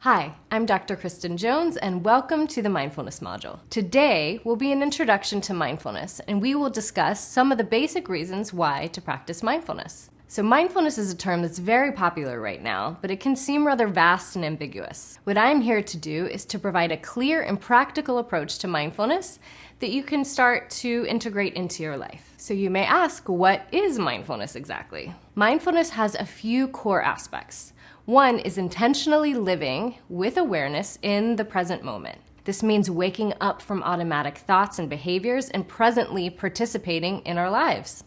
Hi, I'm Dr. Kristen Jones, and welcome to the Mindfulness module. Today will be an introduction to mindfulness, and we will discuss some of the basic reasons why to practice mindfulness. So mindfulness is a term that's very popular right now, but it can seem rather vast and ambiguous. What I'm here to do is to provide a clear and practical approach to mindfulness that you can start to integrate into your life. So you may ask, what is mindfulness exactly? Mindfulness has a few core aspects. One is intentionally living with awareness in the present moment. This means waking up from automatic thoughts and behaviors and presently participating in our lives.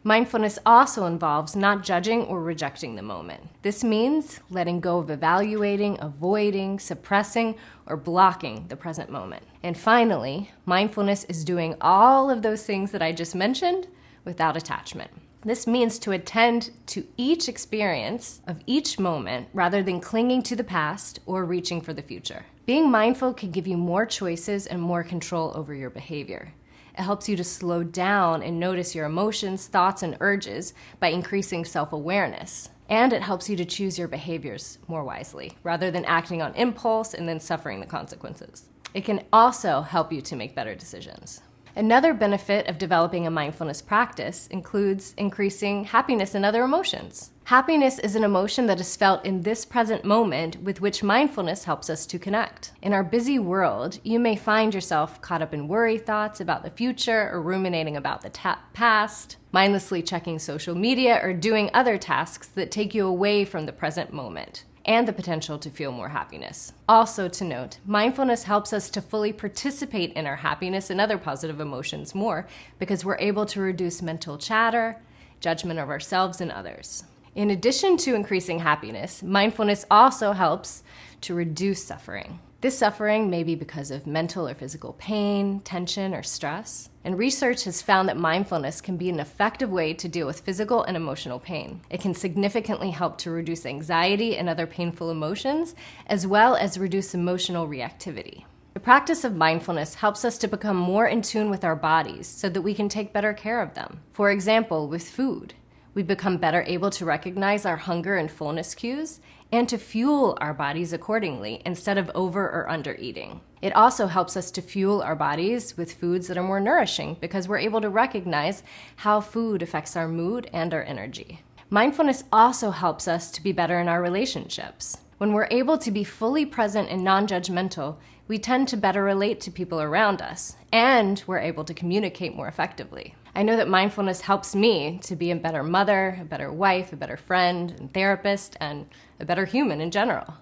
Mindfulness also involves not judging or rejecting the moment. This means letting go of evaluating, avoiding, suppressing, or blocking the present moment. And finally, mindfulness is doing all of those things that I just mentioned without attachment. This means to attend to each experience of each moment rather than clinging to the past or reaching for the future. Being mindful can give you more choices and more control over your behavior. It helps you to slow down and notice your emotions, thoughts, and urges by increasing self-awareness. And it helps you to choose your behaviors more wisely, rather than acting on impulse and then suffering the consequences. It can also help you to make better decisions. Another benefit of developing a mindfulness practice includes increasing happiness and other emotions. Happiness is an emotion that is felt in this present moment with which mindfulness helps us to connect. In our busy world, you may find yourself caught up in worry thoughts about the future or ruminating about the past, mindlessly checking social media or doing other tasks that take you away from the present moment and the potential to feel more happiness. Also to note, mindfulness helps us to fully participate in our happiness and other positive emotions more because we're able to reduce mental chatter, judgment of ourselves and others. In addition to increasing happiness, mindfulness also helps to reduce suffering. This suffering may be because of mental or physical pain, tension, or stress. And research has found that mindfulness can be an effective way to deal with physical and emotional pain. It can significantly help to reduce anxiety and other painful emotions, as well as reduce emotional reactivity. The practice of mindfulness helps us to become more in tune with our bodies so that we can take better care of them. For example, with food, we become better able to recognize our hunger and fullness cues and to fuel our bodies accordingly instead of over or under eating. It also helps us to fuel our bodies with foods that are more nourishing because we're able to recognize how food affects our mood and our energy. Mindfulness also helps us to be better in our relationships. When we're able to be fully present and non-judgmental, we tend to better relate to people around us, and we're able to communicate more effectively. I know that mindfulness helps me to be a better mother, a better wife, a better friend and therapist, and a better human in general.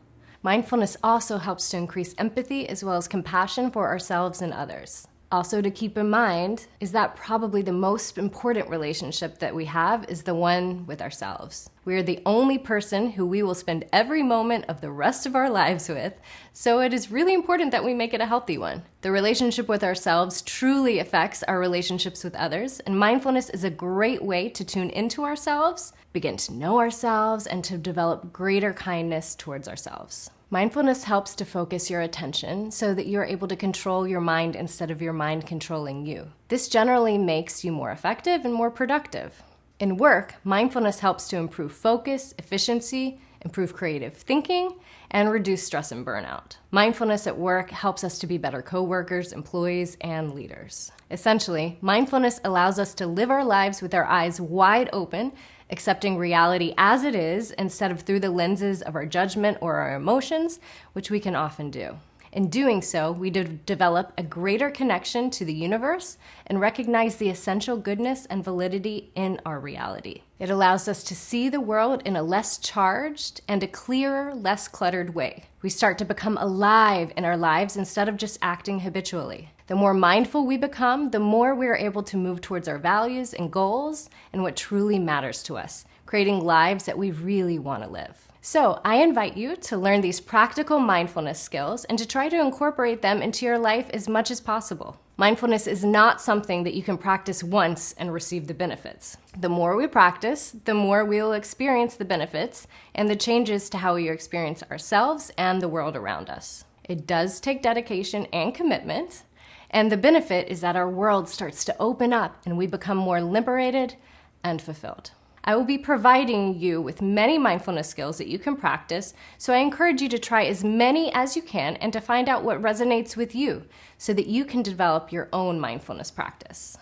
Mindfulness also helps to increase empathy as well as compassion for ourselves and others. Also to keep in mind is that probably the most important relationship that we have is the one with ourselves. We are the only person who we will spend every moment of the rest of our lives with, so it is really important that we make it a healthy one. The relationship with ourselves truly affects our relationships with others, and mindfulness is a great way to tune into ourselves, begin to know ourselves, and to develop greater kindness towards ourselves. Mindfulness helps to focus your attention so that you're able to control your mind instead of your mind controlling you. This generally makes you more effective and more productive. In work, mindfulness helps to improve focus, efficiency, improve creative thinking, and reduce stress and burnout. Mindfulness at work helps us to be better coworkers, employees, and leaders. Essentially, mindfulness allows us to live our lives with our eyes wide open, accepting reality as it is instead of through the lenses of our judgment or our emotions, which we can often do. In doing so, we develop a greater connection to the universe and recognize the essential goodness and validity in our reality. It allows us to see the world in a less charged and a clearer, less cluttered way. We start to become alive in our lives instead of just acting habitually. The more mindful we become, the more we are able to move towards our values and goals and what truly matters to us, creating lives that we really want to live. So I invite you to learn these practical mindfulness skills and to try to incorporate them into your life as much as possible. Mindfulness is not something that you can practice once and receive the benefits. The more we practice, the more we will experience the benefits and the changes to how we experience ourselves and the world around us. It does take dedication and commitment, and the benefit is that our world starts to open up and we become more liberated and fulfilled. I will be providing you with many mindfulness skills that you can practice, so I encourage you to try as many as you can and to find out what resonates with you so that you can develop your own mindfulness practice.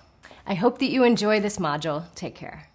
I hope that you enjoy this module. Take care.